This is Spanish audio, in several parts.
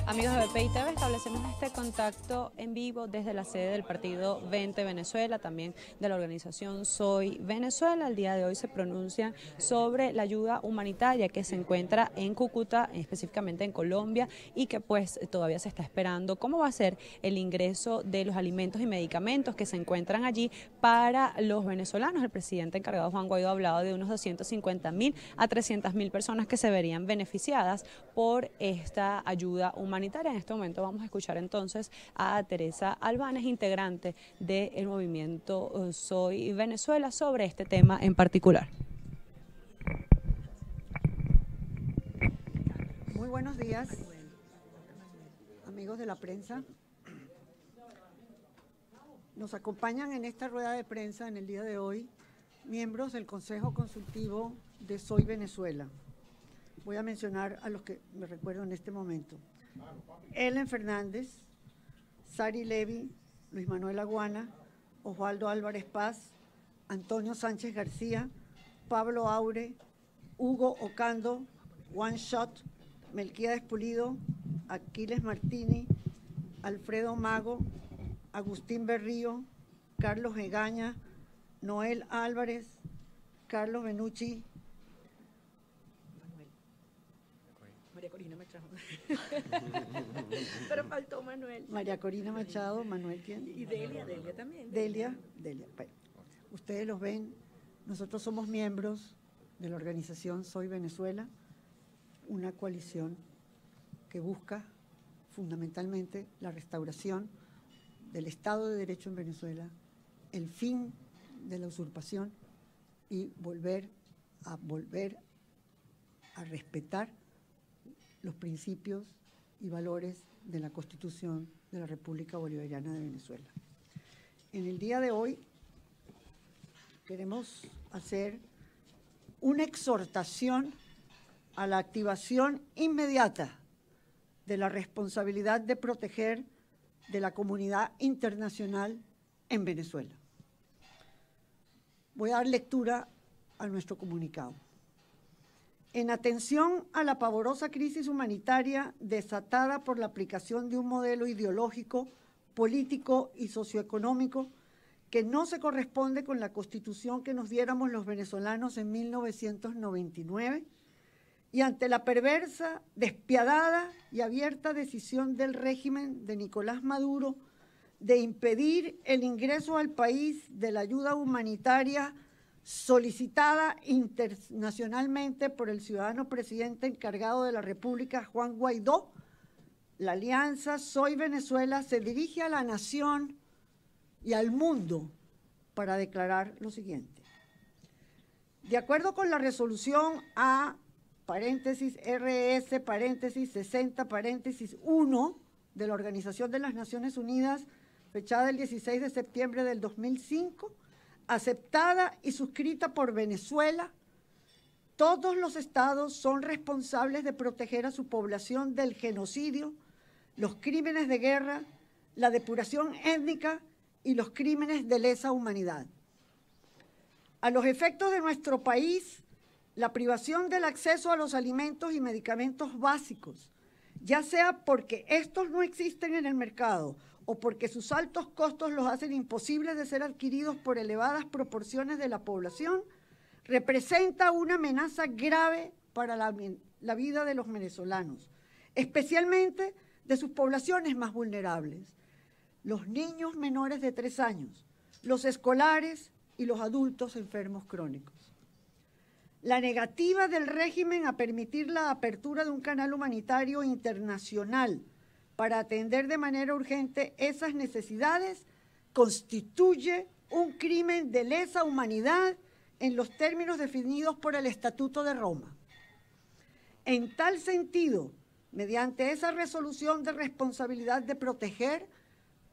Amigos de BPI TV, establecemos este contacto en vivo desde la sede del partido Vente Venezuela, también de la organización Soy Venezuela. El día de hoy se pronuncian sobre la ayuda humanitaria que se encuentra en Cúcuta, específicamente en Colombia, y que pues todavía se está esperando cómo va a ser el ingreso de los alimentos y medicamentos que se encuentran allí para los venezolanos. El presidente encargado, Juan Guaidó, ha hablado de unos 250.000 a 300.000 personas que se verían beneficiadas por esta ayuda humanitaria. En este momento vamos a escuchar entonces a Teresa Albanes, integrante del movimiento Soy Venezuela, sobre este tema en particular. Muy buenos días, amigos de la prensa. Nos acompañan en esta rueda de prensa en el día de hoy miembros del Consejo Consultivo de Soy Venezuela. Voy a mencionar a los que me recuerdo en este momento. Ellen Fernández, Sari Levy, Luis Manuel Aguana, Osvaldo Álvarez Paz, Antonio Sánchez García, Pablo Aure, Hugo Ocando, One Shot, Melquíades Pulido, Aquiles Martini, Alfredo Mago, Agustín Berrío, Carlos Egaña, Noel Álvarez, Carlos Benucci, María Corina Machado. Pero faltó Manuel. María Corina Machado, Manuel, ¿quién? Y Delia también. Delia. Bueno, ustedes los ven, nosotros somos miembros de la organización Soy Venezuela, una coalición que busca fundamentalmente la restauración del Estado de Derecho en Venezuela, el fin de la usurpación y volver a respetar los principios y valores de la Constitución de la República Bolivariana de Venezuela. En el día de hoy queremos hacer una exhortación a la activación inmediata de la responsabilidad de proteger de la comunidad internacional en Venezuela. Voy a dar lectura a nuestro comunicado. En atención a la pavorosa crisis humanitaria desatada por la aplicación de un modelo ideológico, político y socioeconómico que no se corresponde con la Constitución que nos diéramos los venezolanos en 1999, y ante la perversa, despiadada y abierta decisión del régimen de Nicolás Maduro de impedir el ingreso al país de la ayuda humanitaria solicitada internacionalmente por el ciudadano presidente encargado de la República, Juan Guaidó, la alianza Soy Venezuela se dirige a la nación y al mundo para declarar lo siguiente. De acuerdo con la resolución A, RS, 60, 1 de la Organización de las Naciones Unidas, fechada el 16 de septiembre del 2005, aceptada y suscrita por Venezuela, todos los estados son responsables de proteger a su población del genocidio, los crímenes de guerra, la depuración étnica y los crímenes de lesa humanidad. A los efectos de nuestro país, la privación del acceso a los alimentos y medicamentos básicos, ya sea porque estos no existen en el mercado o porque sus altos costos los hacen imposibles de ser adquiridos por elevadas proporciones de la población, representa una amenaza grave para la vida de los venezolanos, especialmente de sus poblaciones más vulnerables, los niños menores de 3 años, los escolares y los adultos enfermos crónicos. La negativa del régimen a permitir la apertura de un canal humanitario internacional para atender de manera urgente esas necesidades constituye un crimen de lesa humanidad en los términos definidos por el Estatuto de Roma. En tal sentido, mediante esa resolución de responsabilidad de proteger,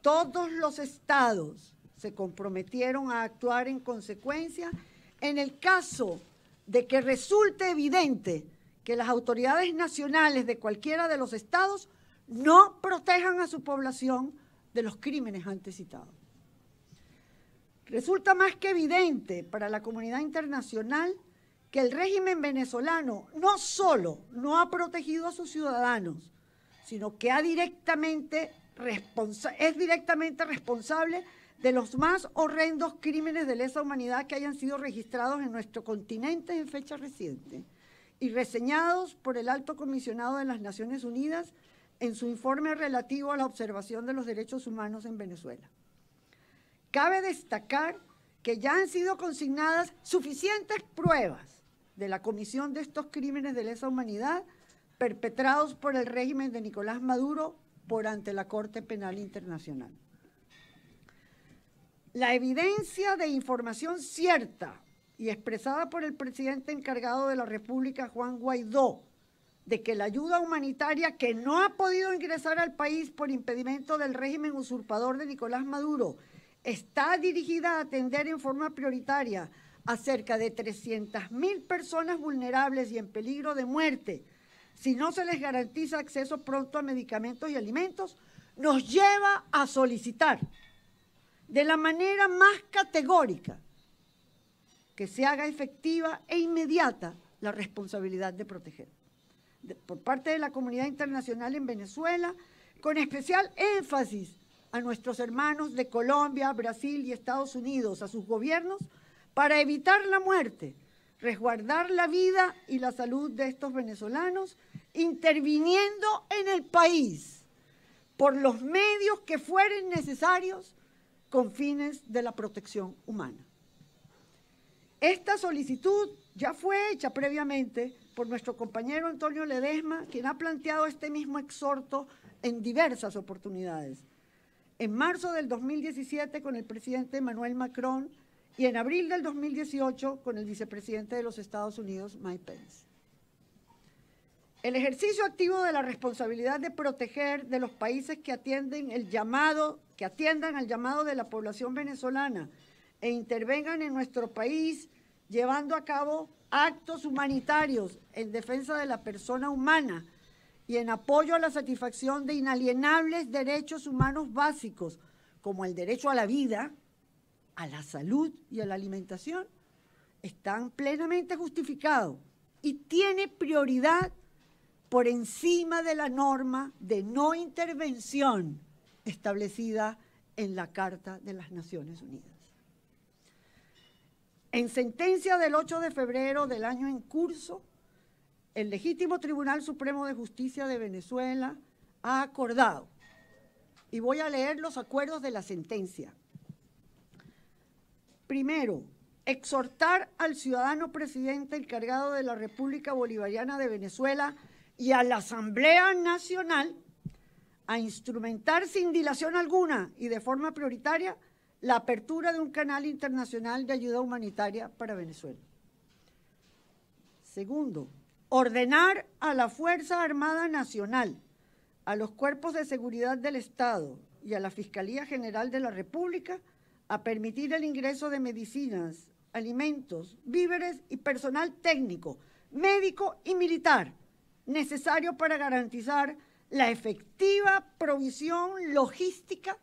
todos los estados se comprometieron a actuar en consecuencia en el caso de que resulte evidente que las autoridades nacionales de cualquiera de los estados no protejan a su población de los crímenes antes citados. Resulta más que evidente para la comunidad internacional que el régimen venezolano no solo no ha protegido a sus ciudadanos, sino que es directamente responsable de los más horrendos crímenes de lesa humanidad que hayan sido registrados en nuestro continente en fecha reciente y reseñados por el Alto Comisionado de las Naciones Unidas en su informe relativo a la observación de los derechos humanos en Venezuela. Cabe destacar que ya han sido consignadas suficientes pruebas de la comisión de estos crímenes de lesa humanidad perpetrados por el régimen de Nicolás Maduro por ante la Corte Penal Internacional. La evidencia de información cierta y expresada por el presidente encargado de la República, Juan Guaidó, de que la ayuda humanitaria que no ha podido ingresar al país por impedimento del régimen usurpador de Nicolás Maduro está dirigida a atender en forma prioritaria a cerca de 300.000 personas vulnerables y en peligro de muerte, si no se les garantiza acceso pronto a medicamentos y alimentos, nos lleva a solicitar de la manera más categórica que se haga efectiva e inmediata la responsabilidad de proteger. Por parte de la comunidad internacional en Venezuela, con especial énfasis a nuestros hermanos de Colombia, Brasil y Estados Unidos, a sus gobiernos, para evitar la muerte, resguardar la vida y la salud de estos venezolanos, interviniendo en el país por los medios que fueren necesarios con fines de la protección humana. Esta solicitud ya fue hecha previamente por nuestro compañero Antonio Ledesma, quien ha planteado este mismo exhorto en diversas oportunidades. En marzo del 2017 con el presidente Emmanuel Macron y en abril del 2018 con el vicepresidente de los Estados Unidos, Mike Pence. El ejercicio activo de la responsabilidad de proteger de los países que atiendan al llamado de la población venezolana e intervengan en nuestro país llevando a cabo actos humanitarios en defensa de la persona humana y en apoyo a la satisfacción de inalienables derechos humanos básicos, como el derecho a la vida, a la salud y a la alimentación, están plenamente justificados y tiene prioridad por encima de la norma de no intervención establecida en la Carta de las Naciones Unidas. En sentencia del 8 de febrero del año en curso, el legítimo Tribunal Supremo de Justicia de Venezuela ha acordado, y voy a leer los acuerdos de la sentencia. Primero, exhortar al ciudadano presidente encargado de la República Bolivariana de Venezuela y a la Asamblea Nacional a instrumentar sin dilación alguna y de forma prioritaria la apertura de un canal internacional de ayuda humanitaria para Venezuela. Segundo, ordenar a la Fuerza Armada Nacional, a los cuerpos de seguridad del Estado y a la Fiscalía General de la República a permitir el ingreso de medicinas, alimentos, víveres y personal técnico, médico y militar necesario para garantizar la efectiva provisión logística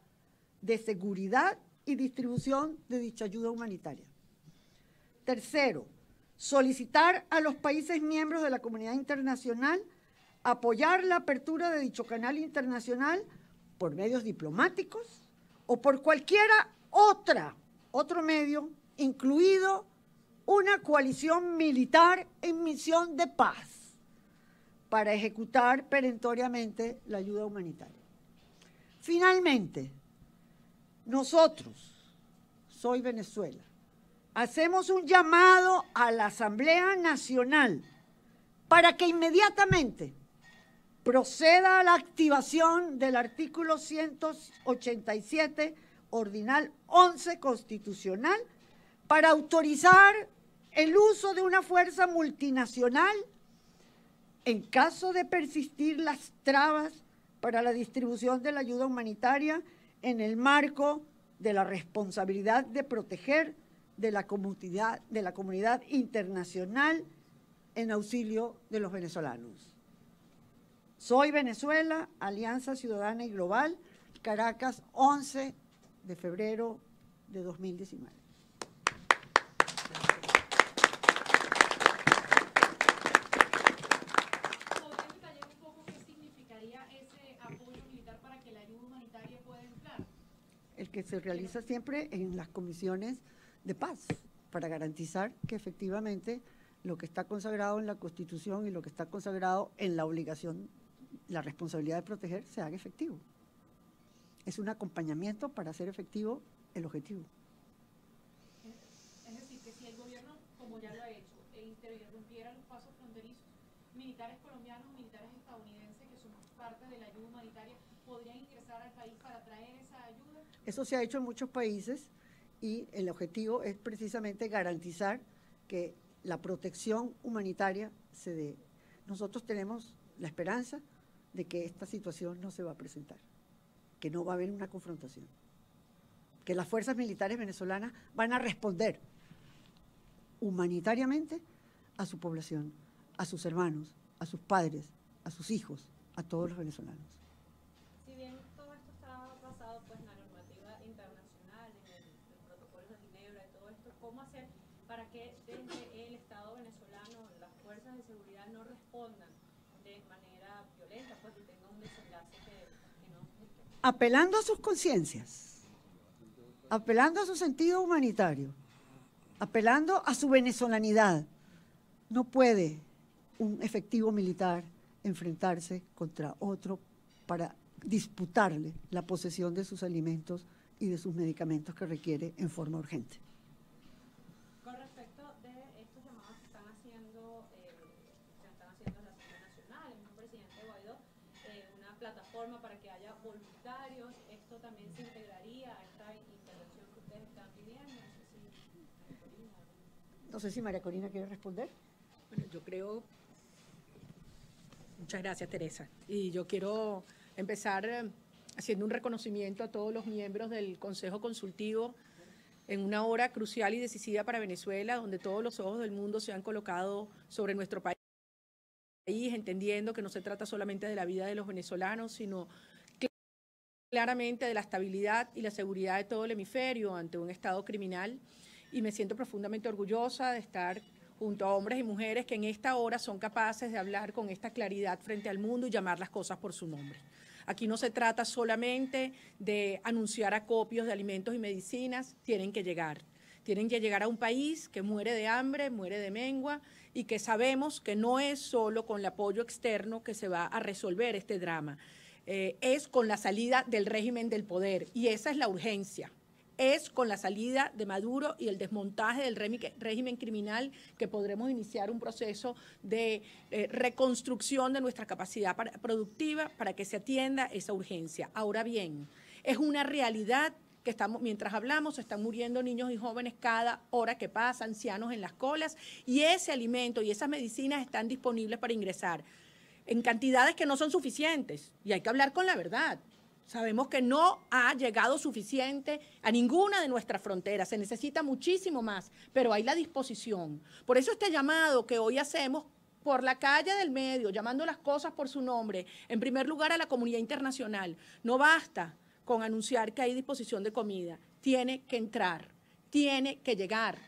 de seguridad y distribución de dicha ayuda humanitaria. Tercero, solicitar a los países miembros de la comunidad internacional apoyar la apertura de dicho canal internacional por medios diplomáticos o por cualquiera otro medio, incluido una coalición militar en misión de paz, para ejecutar perentoriamente la ayuda humanitaria. Finalmente, nosotros, Soy Venezuela, hacemos un llamado a la Asamblea Nacional para que inmediatamente proceda a la activación del artículo 187, ordinal 11 constitucional, para autorizar el uso de una fuerza multinacional en caso de persistir las trabas para la distribución de la ayuda humanitaria en el marco de la responsabilidad de proteger de la comunidad internacional en auxilio de los venezolanos. Soy Venezuela, Alianza Ciudadana y Global, Caracas, 11 de febrero de 2019. ¿Podría detallar un poco qué significaría ese apoyo militar para que la ayuda humanitaria pueda entrar? El que se realiza siempre en las comisiones de paz, para garantizar que efectivamente lo que está consagrado en la Constitución y lo que está consagrado en la obligación, la responsabilidad de proteger, se haga efectivo. Es un acompañamiento para hacer efectivo el objetivo. Es decir, que si el gobierno, como ya lo ha hecho, interrumpiera los pasos fronterizos, militares colombianos, militares estadounidenses que son parte de la ayuda humanitaria, ¿podrían ingresar al país para traer esa ayuda? Eso se ha hecho en muchos países y el objetivo es precisamente garantizar que la protección humanitaria se dé. Nosotros tenemos la esperanza de que esta situación no se va a presentar, que no va a haber una confrontación, que las fuerzas militares venezolanas van a responder humanitariamente a su población, a sus hermanos, a sus padres, a sus hijos, a todos los venezolanos. Si bien todo esto está basado pues, en la normativa internacional, en el protocolo de Ginebra y todo esto, ¿cómo hacer para que desde el Estado venezolano las fuerzas de seguridad no respondan de manera violenta, pues y tenga un desenlace que no... Apelando a sus conciencias, apelando a su sentido humanitario, apelando a su venezolanidad, no puede un efectivo militar enfrentarse contra otro para disputarle la posesión de sus alimentos y de sus medicamentos que requiere en forma urgente. Con respecto de estos llamados que están haciendo en la Asamblea Nacional, el mismo presidente Guaidó, una plataforma para que haya voluntarios, esto también se integraría a esta intervención que ustedes están pidiendo. No sé si María Corina quiere responder. Bueno, yo creo... Muchas gracias, Teresa. Y yo quiero empezar haciendo un reconocimiento a todos los miembros del Consejo Consultivo en una hora crucial y decisiva para Venezuela, donde todos los ojos del mundo se han colocado sobre nuestro país, entendiendo que no se trata solamente de la vida de los venezolanos, sino claramente de la estabilidad y la seguridad de todo el hemisferio ante un Estado criminal. Y me siento profundamente orgullosa de estar junto a hombres y mujeres que en esta hora son capaces de hablar con esta claridad frente al mundo y llamar las cosas por su nombre. Aquí no se trata solamente de anunciar acopios de alimentos y medicinas, tienen que llegar a un país que muere de hambre, muere de mengua y que sabemos que no es solo con el apoyo externo que se va a resolver este drama, es con la salida del régimen del poder y esa es la urgencia. Es con la salida de Maduro y el desmontaje del régimen criminal que podremos iniciar un proceso de reconstrucción de nuestra capacidad productiva para que se atienda esa urgencia. Ahora bien, es una realidad que mientras hablamos, están muriendo niños y jóvenes cada hora que pasa, ancianos en las colas, y ese alimento y esas medicinas están disponibles para ingresar en cantidades que no son suficientes, y hay que hablar con la verdad. Sabemos que no ha llegado suficiente a ninguna de nuestras fronteras, se necesita muchísimo más, pero hay la disposición. Por eso este llamado que hoy hacemos por la calle del medio, llamando las cosas por su nombre, en primer lugar a la comunidad internacional, no basta con anunciar que hay disposición de comida, tiene que entrar. Tiene que llegar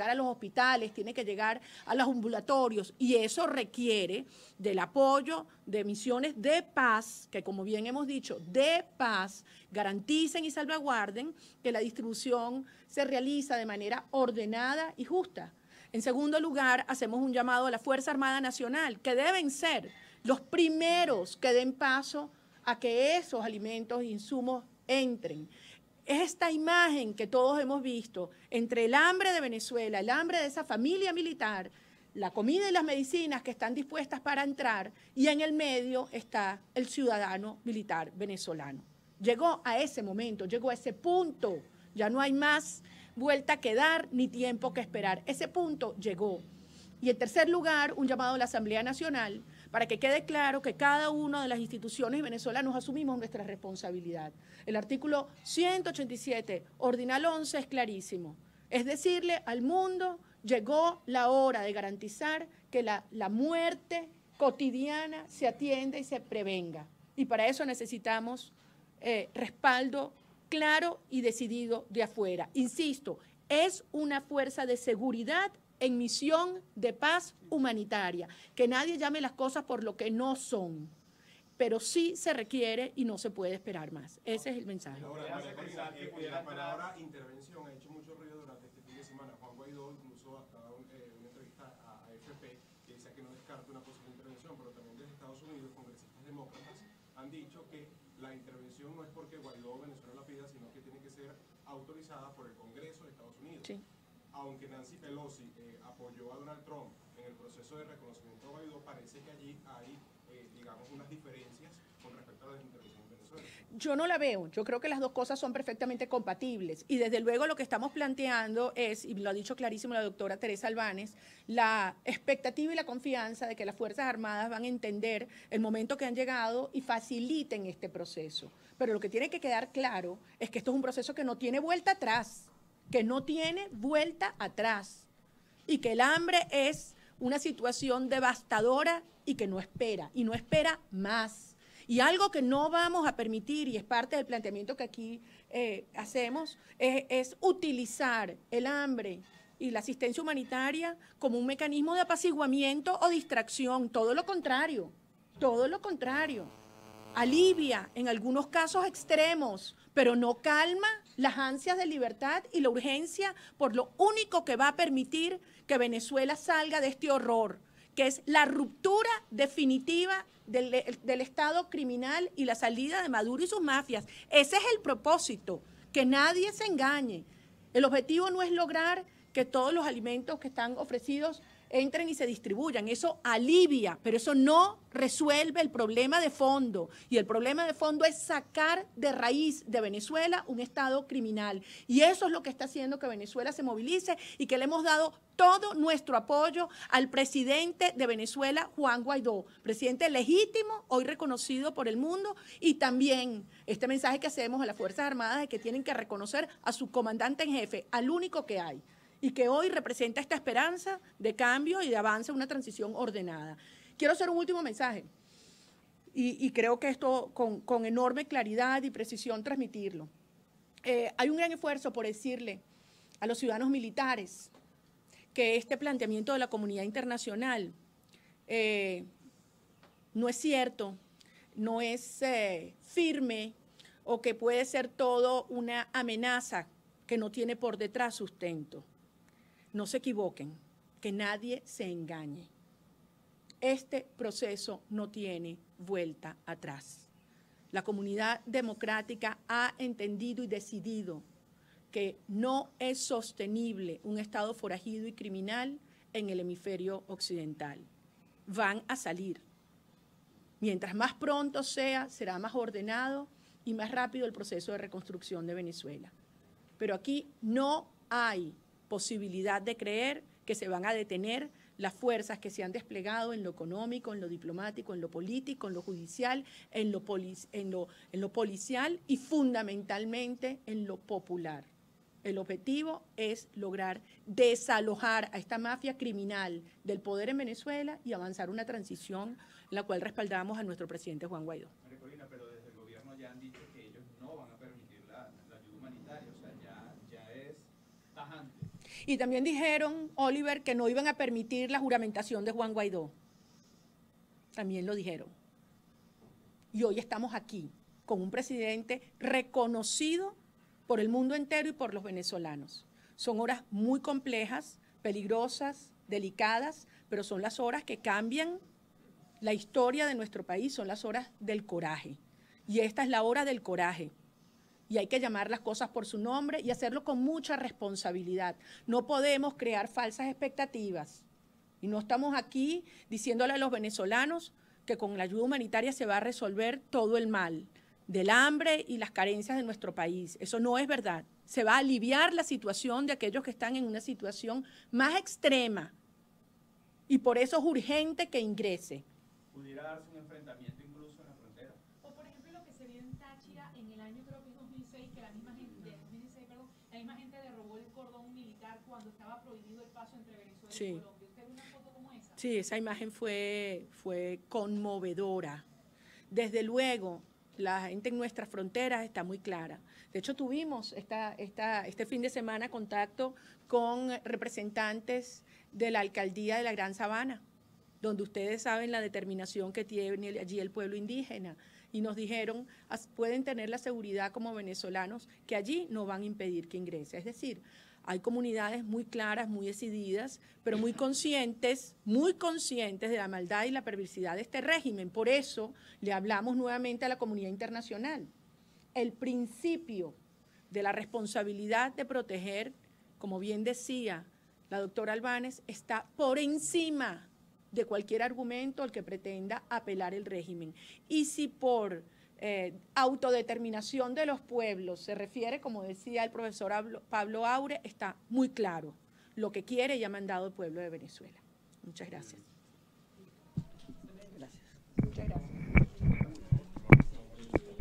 a los hospitales, tiene que llegar a los ambulatorios y eso requiere del apoyo de misiones de paz, que como bien hemos dicho, de paz, garanticen y salvaguarden que la distribución se realiza de manera ordenada y justa. En segundo lugar, hacemos un llamado a la Fuerza Armada Nacional, que deben ser los primeros que den paso a que esos alimentos e insumos entren. Esta imagen que todos hemos visto entre el hambre de Venezuela, el hambre de esa familia militar, la comida y las medicinas que están dispuestas para entrar y en el medio está el ciudadano militar venezolano. Llegó a ese momento, llegó a ese punto, ya no hay más vuelta que dar ni tiempo que esperar. Ese punto llegó. Y en tercer lugar, un llamado a la Asamblea Nacional para que quede claro que cada una de las instituciones venezolanas asumimos nuestra responsabilidad. El artículo 187, ordinal 11, es clarísimo. Es decirle al mundo, llegó la hora de garantizar que la muerte cotidiana se atienda y se prevenga. Y para eso necesitamos respaldo claro y decidido de afuera. Insisto, es una fuerza de seguridad en misión de paz humanitaria. Que nadie llame las cosas por lo que no son, pero sí se requiere y no se puede esperar más. Ese es el mensaje. Ahora, María Corina, la palabra intervención ha hecho mucho ruido durante este fin de semana. Juan Guaidó incluso ha dado una entrevista a AFP que decía que no descarta una posible intervención, pero también desde Estados Unidos, congresistas demócratas han dicho que la intervención no es porque Guaidó o Venezuela la pida, sino que tiene que ser autorizada por el Congreso de Estados Unidos. Sí. Aunque Nancy Pelosi apoyó a Donald Trump en el proceso de reconocimiento a Guaidó, parece que allí hay, digamos, unas diferencias con respecto a la intervención en Venezuela. Yo no la veo. Yo creo que las dos cosas son perfectamente compatibles. Y desde luego lo que estamos planteando es, y lo ha dicho clarísimo la doctora Teresa Albanes, la expectativa y la confianza de que las Fuerzas Armadas van a entender el momento que han llegado y faciliten este proceso. Pero lo que tiene que quedar claro es que esto es un proceso que no tiene vuelta atrás, que no tiene vuelta atrás, y que el hambre es una situación devastadora y que no espera, y no espera más. Y algo que no vamos a permitir, y es parte del planteamiento que aquí hacemos, es utilizar el hambre y la asistencia humanitaria como un mecanismo de apaciguamiento o distracción. Todo lo contrario, todo lo contrario. Alivia en algunos casos extremos, pero no calma las ansias de libertad y la urgencia por lo único que va a permitir que Venezuela salga de este horror, que es la ruptura definitiva del Estado criminal y la salida de Maduro y sus mafias. Ese es el propósito, que nadie se engañe. El objetivo no es lograr que todos los alimentos que están ofrecidos entren y se distribuyan. Eso alivia, pero eso no resuelve el problema de fondo. Y el problema de fondo es sacar de raíz de Venezuela un Estado criminal. Y eso es lo que está haciendo que Venezuela se movilice y que le hemos dado todo nuestro apoyo al presidente de Venezuela, Juan Guaidó, presidente legítimo, hoy reconocido por el mundo, y también este mensaje que hacemos a las Fuerzas Armadas de que tienen que reconocer a su comandante en jefe, al único que hay, y que hoy representa esta esperanza de cambio y de avance a una transición ordenada. Quiero hacer un último mensaje, y creo que esto con enorme claridad y precisión transmitirlo. Hay un gran esfuerzo por decirle a los ciudadanos militares que este planteamiento de la comunidad internacional no es cierto, no es firme, o que puede ser todo una amenaza que no tiene por detrás sustento. No se equivoquen, que nadie se engañe. Este proceso no tiene vuelta atrás. La comunidad democrática ha entendido y decidido que no es sostenible un Estado forajido y criminal en el hemisferio occidental. Van a salir. Mientras más pronto sea, será más ordenado y más rápido el proceso de reconstrucción de Venezuela. Pero aquí no hay posibilidad de creer que se van a detener las fuerzas que se han desplegado en lo económico, en lo diplomático, en lo político, en lo judicial, en lo policial y fundamentalmente en lo popular. El objetivo es lograr desalojar a esta mafia criminal del poder en Venezuela y avanzar una transición en la cual respaldamos a nuestro presidente Juan Guaidó. María Corina, pero desde el gobierno ya han dicho que ellos no van a permitir la ayuda humanitaria, o sea, ya es tajante. Y también dijeron, Oliver, que no iban a permitir la juramentación de Juan Guaidó. También lo dijeron. Y hoy estamos aquí con un presidente reconocido por el mundo entero y por los venezolanos. Son horas muy complejas, peligrosas, delicadas, pero son las horas que cambian la historia de nuestro país, son las horas del coraje. Y esta es la hora del coraje. Y hay que llamar las cosas por su nombre y hacerlo con mucha responsabilidad. No podemos crear falsas expectativas. Y no estamos aquí diciéndole a los venezolanos que con la ayuda humanitaria se va a resolver todo el mal del hambre y las carencias de nuestro país. Eso no es verdad. Se va a aliviar la situación de aquellos que están en una situación más extrema. Y por eso es urgente que ingrese. ¿Pudiera darse un enfrentamiento incluso en la frontera? O por ejemplo lo que se vio en Táchira en el año, creo que es 2006, que la misma gente, la misma gente derrobó el cordón militar cuando estaba prohibido el paso entre Venezuela y Colombia. ¿Usted ve una foto como esa? Sí, esa imagen fue conmovedora. Desde luego la gente en nuestras fronteras está muy clara. De hecho, tuvimos este fin de semana contacto con representantes de la alcaldía de la Gran Sabana, donde ustedes saben la determinación que tiene allí el pueblo indígena, y nos dijeron, pueden tener la seguridad como venezolanos que allí no van a impedir que ingrese. Es decir, hay comunidades muy claras, muy decididas, pero muy conscientes de la maldad y la perversidad de este régimen. Por eso le hablamos nuevamente a la comunidad internacional. El principio de la responsabilidad de proteger, como bien decía la doctora Albáñez, está por encima de cualquier argumento al que pretenda apelar el régimen. Y si por autodeterminación de los pueblos se refiere, como decía el profesor Pablo Aure, está muy claro lo que quiere y ha mandado el pueblo de Venezuela. Muchas gracias. Muchas gracias.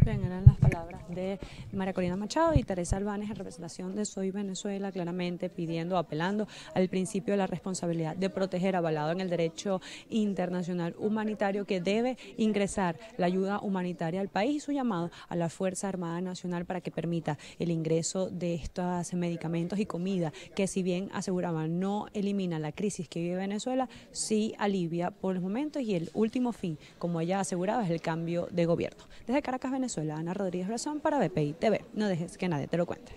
Bien, eran las palabras de María Corina Machado y Teresa Albáñez en representación de Soy Venezuela, claramente pidiendo, apelando al principio de la responsabilidad de proteger, avalado en el derecho internacional humanitario, que debe ingresar la ayuda humanitaria al país, y su llamado a la Fuerza Armada Nacional para que permita el ingreso de estos medicamentos y comida que, si bien aseguraban no elimina la crisis que vive Venezuela, sí alivia por los momentos, y el último fin, como ella aseguraba, es el cambio de gobierno. Desde Caracas, Venezuela, Ana Rodríguez Razón para BPI TV. No dejes que nadie te lo cuente.